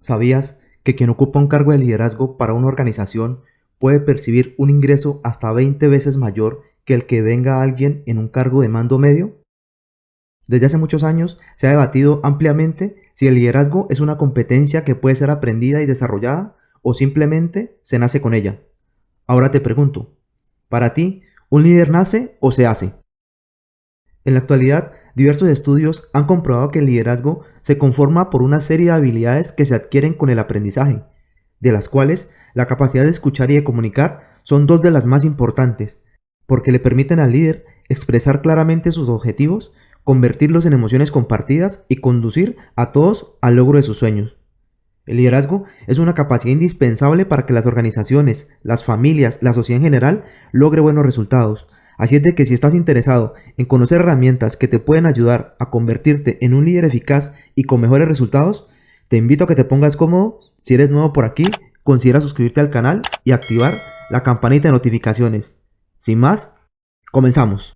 ¿Sabías que quien ocupa un cargo de liderazgo para una organización puede percibir un ingreso hasta 20 veces mayor que el que venga alguien en un cargo de mando medio? Desde hace muchos años se ha debatido ampliamente si el liderazgo es una competencia que puede ser aprendida y desarrollada o simplemente se nace con ella. Ahora te pregunto, para ti, ¿un líder nace o se hace? En la actualidad, diversos estudios han comprobado que el liderazgo se conforma por una serie de habilidades que se adquieren con el aprendizaje, de las cuales la capacidad de escuchar y de comunicar son dos de las más importantes, porque le permiten al líder expresar claramente sus objetivos, convertirlos en emociones compartidas y conducir a todos al logro de sus sueños. El liderazgo es una capacidad indispensable para que las organizaciones, las familias, la sociedad en general logre buenos resultados. Así es de que si estás interesado en conocer herramientas que te pueden ayudar a convertirte en un líder eficaz y con mejores resultados, te invito a que te pongas cómodo. Si eres nuevo por aquí, considera suscribirte al canal y activar la campanita de notificaciones. Sin más, comenzamos.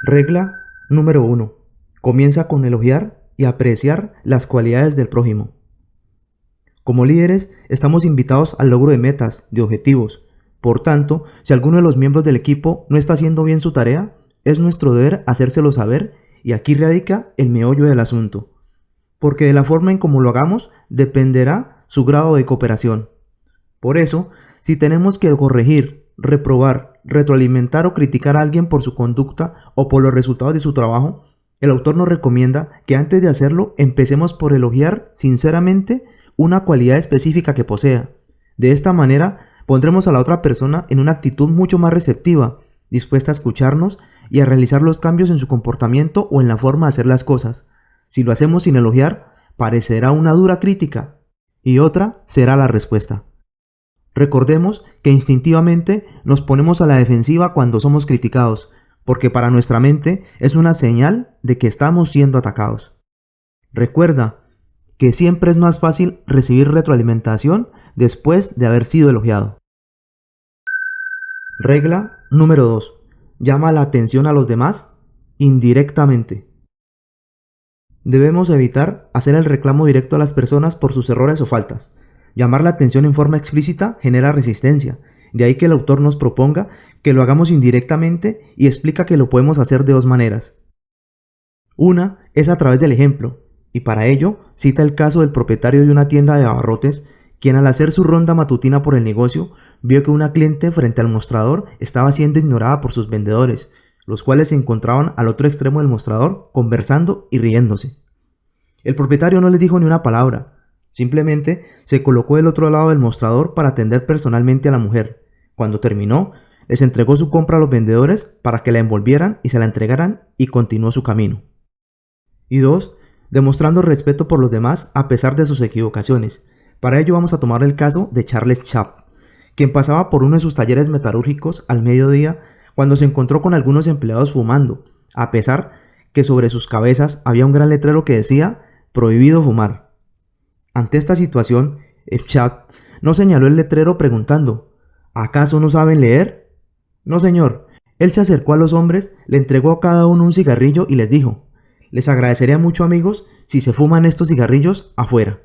Regla número 1. Comienza con elogiar y apreciar las cualidades del prójimo. Como líderes, estamos invitados al logro de metas, de objetivos. Por tanto, si alguno de los miembros del equipo no está haciendo bien su tarea, es nuestro deber hacérselo saber, y aquí radica el meollo del asunto. Porque de la forma en cómo lo hagamos dependerá su grado de cooperación. Por eso, si tenemos que corregir, reprobar, retroalimentar o criticar a alguien por su conducta o por los resultados de su trabajo, el autor nos recomienda que antes de hacerlo empecemos por elogiar sinceramente una cualidad específica que posea. De esta manera, pondremos a la otra persona en una actitud mucho más receptiva, dispuesta a escucharnos y a realizar los cambios en su comportamiento o en la forma de hacer las cosas. Si lo hacemos sin elogiar, parecerá una dura crítica, y otra será la respuesta. Recordemos que instintivamente nos ponemos a la defensiva cuando somos criticados, porque para nuestra mente es una señal de que estamos siendo atacados. Recuerda que siempre es más fácil recibir retroalimentación después de haber sido elogiado. Regla número 2. Llama la atención a los demás indirectamente. Debemos evitar hacer el reclamo directo a las personas por sus errores o faltas. Llamar la atención en forma explícita genera resistencia. De ahí que el autor nos proponga que lo hagamos indirectamente y explica que lo podemos hacer de dos maneras. Una es a través del ejemplo, y para ello cita el caso del propietario de una tienda de abarrotes, quien al hacer su ronda matutina por el negocio, vio que una cliente frente al mostrador estaba siendo ignorada por sus vendedores, los cuales se encontraban al otro extremo del mostrador conversando y riéndose. El propietario no les dijo ni una palabra, simplemente se colocó del otro lado del mostrador para atender personalmente a la mujer. Cuando terminó, les entregó su compra a los vendedores para que la envolvieran y se la entregaran, y continuó su camino. Y 2. Demostrando respeto por los demás a pesar de sus equivocaciones. Para ello vamos a tomar el caso de Charles Schwab, quien pasaba por uno de sus talleres metalúrgicos al mediodía cuando se encontró con algunos empleados fumando, a pesar que sobre sus cabezas había un gran letrero que decía «Prohibido fumar». Ante esta situación, Schwab no señaló el letrero preguntando «¿Acaso no saben leer?». No, señor. Él se acercó a los hombres, le entregó a cada uno un cigarrillo y les dijo «Les agradecería mucho, amigos, si se fuman estos cigarrillos afuera».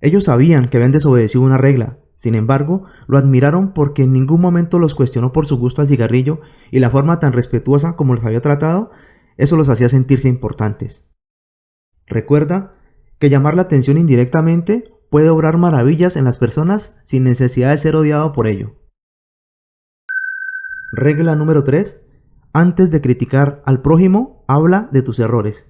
Ellos sabían que habían desobedecido una regla, sin embargo, lo admiraron porque en ningún momento los cuestionó por su gusto al cigarrillo, y la forma tan respetuosa como los había tratado, eso los hacía sentirse importantes. Recuerda que llamar la atención indirectamente puede obrar maravillas en las personas sin necesidad de ser odiado por ello. Regla número 3. Antes de criticar al prójimo, habla de tus errores.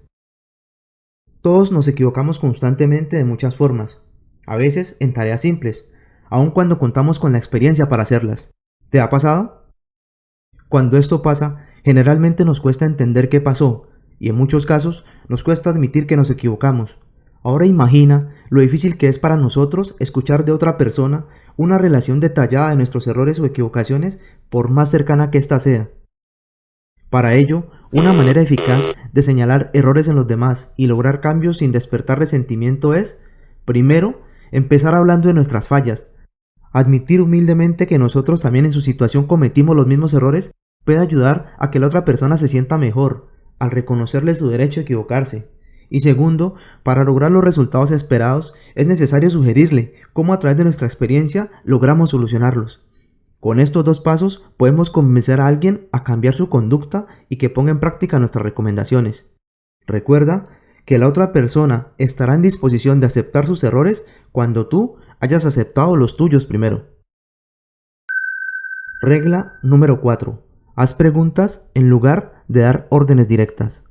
Todos nos equivocamos constantemente de muchas formas, a veces en tareas simples, aun cuando contamos con la experiencia para hacerlas. ¿Te ha pasado? Cuando esto pasa, generalmente nos cuesta entender qué pasó, y en muchos casos nos cuesta admitir que nos equivocamos. Ahora imagina lo difícil que es para nosotros escuchar de otra persona una relación detallada de nuestros errores o equivocaciones, por más cercana que ésta sea. Para ello, una manera eficaz de señalar errores en los demás y lograr cambios sin despertar resentimiento es, primero, empezar hablando de nuestras fallas. Admitir humildemente que nosotros también en su situación cometimos los mismos errores puede ayudar a que la otra persona se sienta mejor, al reconocerle su derecho a equivocarse. Y segundo, para lograr los resultados esperados es necesario sugerirle cómo a través de nuestra experiencia logramos solucionarlos. Con estos dos pasos podemos convencer a alguien a cambiar su conducta y que ponga en práctica nuestras recomendaciones. Recuerda que la otra persona estará en disposición de aceptar sus errores cuando tú hayas aceptado los tuyos primero. Regla número 4. Haz preguntas en lugar de dar órdenes directas.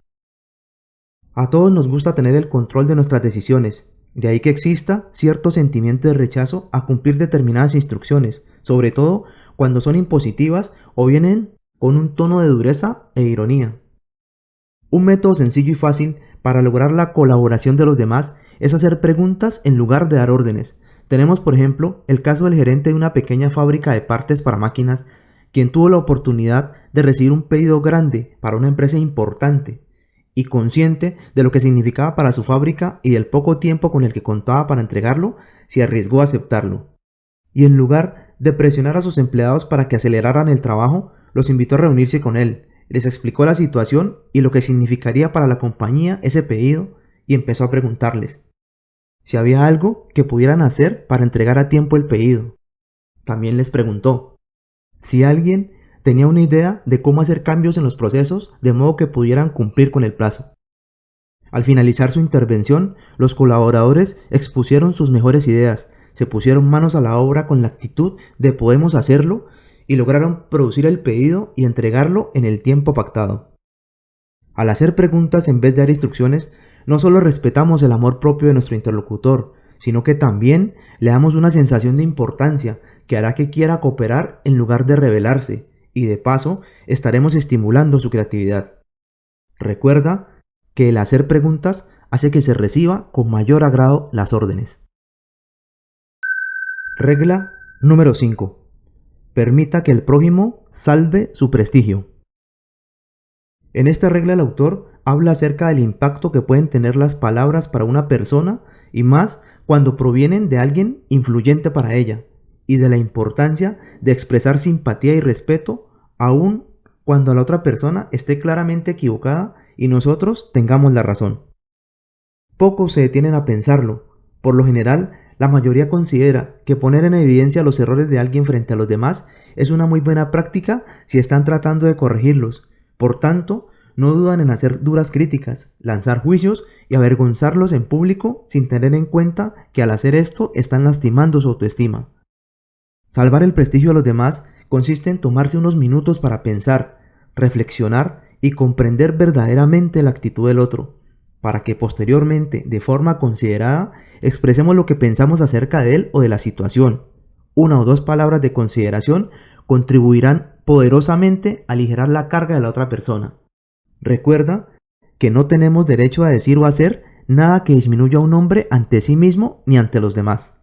A todos nos gusta tener el control de nuestras decisiones, de ahí que exista cierto sentimiento de rechazo a cumplir determinadas instrucciones, sobre todo cuando son impositivas o vienen con un tono de dureza e ironía. Un método sencillo y fácil para lograr la colaboración de los demás es hacer preguntas en lugar de dar órdenes. Tenemos, por ejemplo, el caso del gerente de una pequeña fábrica de partes para máquinas, quien tuvo la oportunidad de recibir un pedido grande para una empresa importante, y consciente de lo que significaba para su fábrica y del poco tiempo con el que contaba para entregarlo, se arriesgó a aceptarlo. Y en lugar de presionar a sus empleados para que aceleraran el trabajo, los invitó a reunirse con él, les explicó la situación y lo que significaría para la compañía ese pedido, y empezó a preguntarles si había algo que pudieran hacer para entregar a tiempo el pedido. También les preguntó si alguien tenía una idea de cómo hacer cambios en los procesos de modo que pudieran cumplir con el plazo. Al finalizar su intervención, los colaboradores expusieron sus mejores ideas, se pusieron manos a la obra con la actitud de podemos hacerlo y lograron producir el pedido y entregarlo en el tiempo pactado. Al hacer preguntas en vez de dar instrucciones, no solo respetamos el amor propio de nuestro interlocutor, sino que también le damos una sensación de importancia que hará que quiera cooperar en lugar de rebelarse, y de paso estaremos estimulando su creatividad. Recuerda que el hacer preguntas hace que se reciba con mayor agrado las órdenes. Regla número 5. Permita que el prójimo salve su prestigio. En esta regla el autor habla acerca del impacto que pueden tener las palabras para una persona y más cuando provienen de alguien influyente para ella, y de la importancia de expresar simpatía y respeto aun cuando la otra persona esté claramente equivocada y nosotros tengamos la razón. Pocos se detienen a pensarlo. Por lo general, la mayoría considera que poner en evidencia los errores de alguien frente a los demás es una muy buena práctica si están tratando de corregirlos. Por tanto, no dudan en hacer duras críticas, lanzar juicios y avergonzarlos en público sin tener en cuenta que al hacer esto están lastimando su autoestima. Salvar el prestigio de los demás consiste en tomarse unos minutos para pensar, reflexionar y comprender verdaderamente la actitud del otro, para que posteriormente, de forma considerada, expresemos lo que pensamos acerca de él o de la situación. Una o dos palabras de consideración contribuirán poderosamente a aligerar la carga de la otra persona. Recuerda que no tenemos derecho a decir o hacer nada que disminuya a un hombre ante sí mismo ni ante los demás.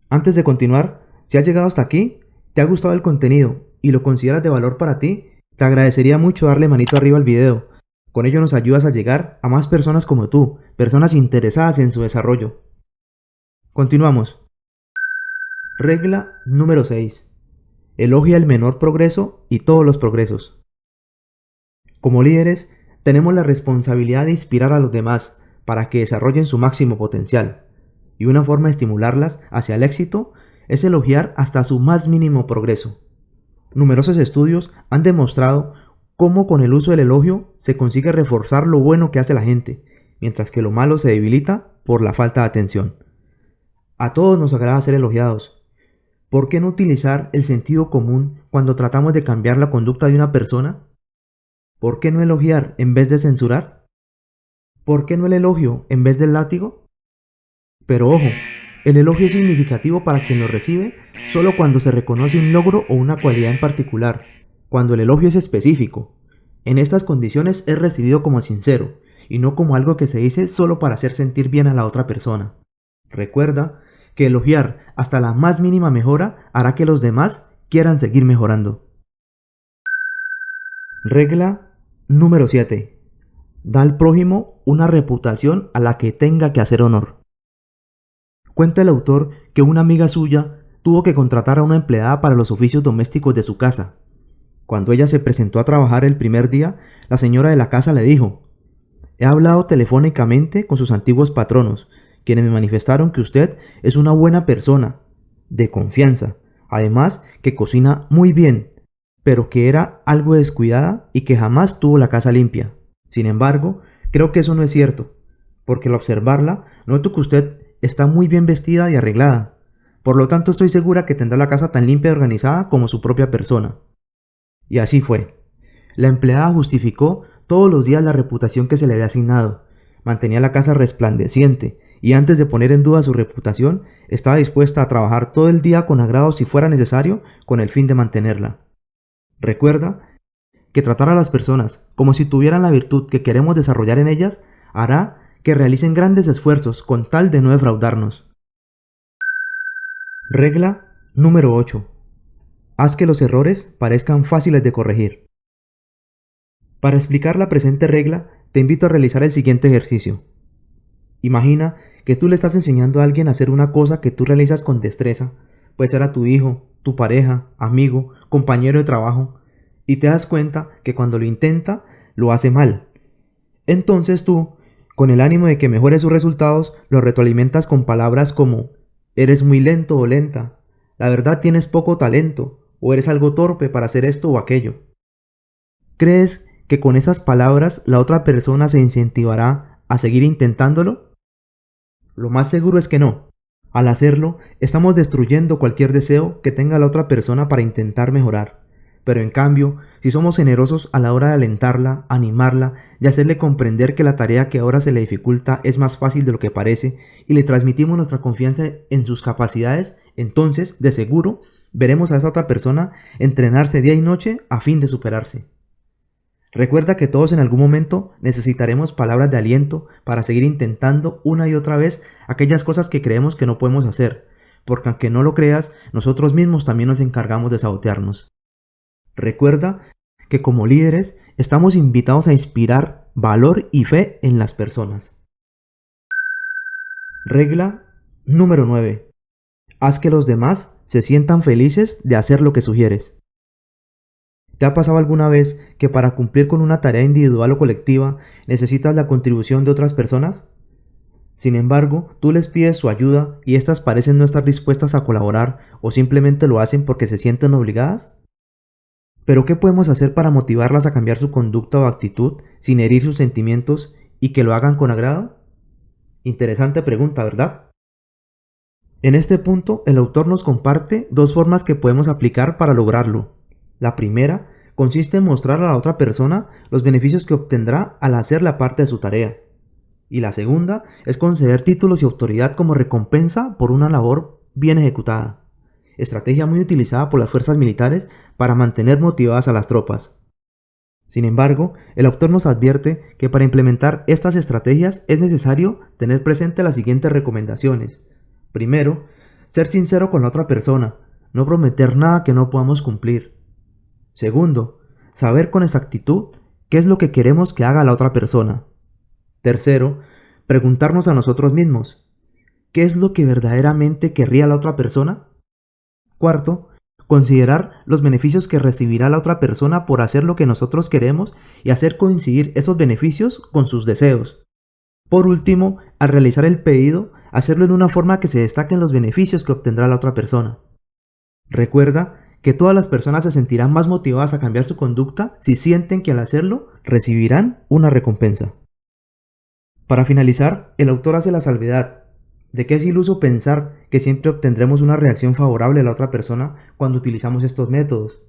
Antes de continuar, si has llegado hasta aquí, te ha gustado el contenido y lo consideras de valor para ti, te agradecería mucho darle manito arriba al video. Con ello nos ayudas a llegar a más personas como tú, personas interesadas en su desarrollo. Continuamos. Regla número 6. Elogia el menor progreso y todos los progresos. Como líderes, tenemos la responsabilidad de inspirar a los demás para que desarrollen su máximo potencial, y una forma de estimularlas hacia el éxito es elogiar hasta su más mínimo progreso. Numerosos estudios han demostrado cómo con el uso del elogio se consigue reforzar lo bueno que hace la gente, mientras que lo malo se debilita por la falta de atención. A todos nos agrada ser elogiados. ¿Por qué no utilizar el sentido común cuando tratamos de cambiar la conducta de una persona? ¿Por qué no elogiar en vez de censurar? ¿Por qué no el elogio en vez del látigo? Pero ojo, el elogio es significativo para quien lo recibe solo cuando se reconoce un logro o una cualidad en particular, cuando el elogio es específico. En estas condiciones es recibido como sincero y no como algo que se dice solo para hacer sentir bien a la otra persona. Recuerda que elogiar hasta la más mínima mejora hará que los demás quieran seguir mejorando. Regla número 7. Da al prójimo una reputación a la que tenga que hacer honor. Cuenta el autor que una amiga suya tuvo que contratar a una empleada para los oficios domésticos de su casa. Cuando ella se presentó a trabajar el primer día, la señora de la casa le dijo: he hablado telefónicamente con sus antiguos patronos, quienes me manifestaron que usted es una buena persona, de confianza, además que cocina muy bien, pero que era algo descuidada y que jamás tuvo la casa limpia. Sin embargo, creo que eso no es cierto, porque al observarla, noto que usted está muy bien vestida y arreglada. Por lo tanto, estoy segura que tendrá la casa tan limpia y organizada como su propia persona. Y así fue. La empleada justificó todos los días la reputación que se le había asignado. Mantenía la casa resplandeciente y antes de poner en duda su reputación, estaba dispuesta a trabajar todo el día con agrado si fuera necesario con el fin de mantenerla. Recuerda que tratar a las personas como si tuvieran la virtud que queremos desarrollar en ellas hará que realicen grandes esfuerzos con tal de no defraudarnos. Regla número 8. Haz que los errores parezcan fáciles de corregir. Para explicar la presente regla, te invito a realizar el siguiente ejercicio. Imagina que tú le estás enseñando a alguien a hacer una cosa que tú realizas con destreza, puede ser a tu hijo, tu pareja, amigo, compañero de trabajo, y te das cuenta que cuando lo intenta, lo hace mal. Entonces tú, con el ánimo de que mejore sus resultados, lo retroalimentas con palabras como eres muy lento o lenta, la verdad tienes poco talento, o eres algo torpe para hacer esto o aquello. ¿Crees que con esas palabras la otra persona se incentivará a seguir intentándolo? Lo más seguro es que no. Al hacerlo, estamos destruyendo cualquier deseo que tenga la otra persona para intentar mejorar. Pero en cambio, si somos generosos a la hora de alentarla, animarla y hacerle comprender que la tarea que ahora se le dificulta es más fácil de lo que parece y le transmitimos nuestra confianza en sus capacidades, entonces, de seguro, veremos a esa otra persona entrenarse día y noche a fin de superarse. Recuerda que todos en algún momento necesitaremos palabras de aliento para seguir intentando una y otra vez aquellas cosas que creemos que no podemos hacer, porque aunque no lo creas, nosotros mismos también nos encargamos de sabotearnos. Recuerda que como líderes estamos invitados a inspirar valor y fe en las personas. Regla número 9. Haz que los demás se sientan felices de hacer lo que sugieres. ¿Te ha pasado alguna vez que para cumplir con una tarea individual o colectiva necesitas la contribución de otras personas? Sin embargo, tú les pides su ayuda y éstas parecen no estar dispuestas a colaborar o simplemente lo hacen porque se sienten obligadas. ¿Pero qué podemos hacer para motivarlas a cambiar su conducta o actitud sin herir sus sentimientos y que lo hagan con agrado? Interesante pregunta, ¿verdad? En este punto, el autor nos comparte dos formas que podemos aplicar para lograrlo. La primera consiste en mostrar a la otra persona los beneficios que obtendrá al hacer la parte de su tarea. Y la segunda es conceder títulos y autoridad como recompensa por una labor bien ejecutada. Estrategia muy utilizada por las fuerzas militares para mantener motivadas a las tropas. Sin embargo, el autor nos advierte que para implementar estas estrategias es necesario tener presente las siguientes recomendaciones. Primero, ser sincero con la otra persona, no prometer nada que no podamos cumplir. Segundo, saber con exactitud qué es lo que queremos que haga la otra persona. Tercero, preguntarnos a nosotros mismos, ¿qué es lo que verdaderamente querría la otra persona? Cuarto, considerar los beneficios que recibirá la otra persona por hacer lo que nosotros queremos y hacer coincidir esos beneficios con sus deseos. Por último, al realizar el pedido, hacerlo en una forma que se destaquen los beneficios que obtendrá la otra persona. Recuerda que todas las personas se sentirán más motivadas a cambiar su conducta si sienten que al hacerlo recibirán una recompensa. Para finalizar, el autor hace la salvedad de que es iluso pensar que siempre obtendremos una reacción favorable a la otra persona cuando utilizamos estos métodos,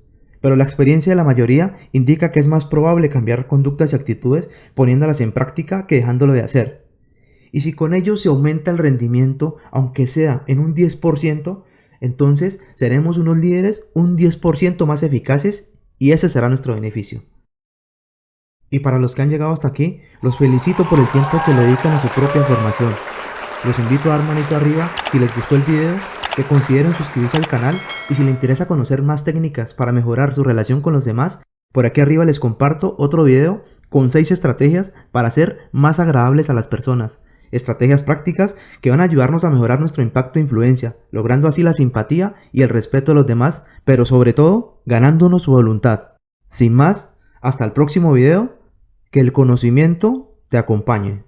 pero la experiencia de la mayoría indica que es más probable cambiar conductas y actitudes poniéndolas en práctica que dejándolo de hacer. Y si con ello se aumenta el rendimiento, aunque sea en un 10%, entonces seremos unos líderes un 10% más eficaces y ese será nuestro beneficio. Y para los que han llegado hasta aquí, los felicito por el tiempo que le dedican a su propia formación. Los invito a dar manito arriba si les gustó el video, que consideren suscribirse al canal y si les interesa conocer más técnicas para mejorar su relación con los demás, por aquí arriba les comparto otro video con 6 estrategias para ser más agradables a las personas. Estrategias prácticas que van a ayudarnos a mejorar nuestro impacto e influencia, logrando así la simpatía y el respeto de los demás, pero sobre todo, ganándonos su voluntad. Sin más, hasta el próximo video, que el conocimiento te acompañe.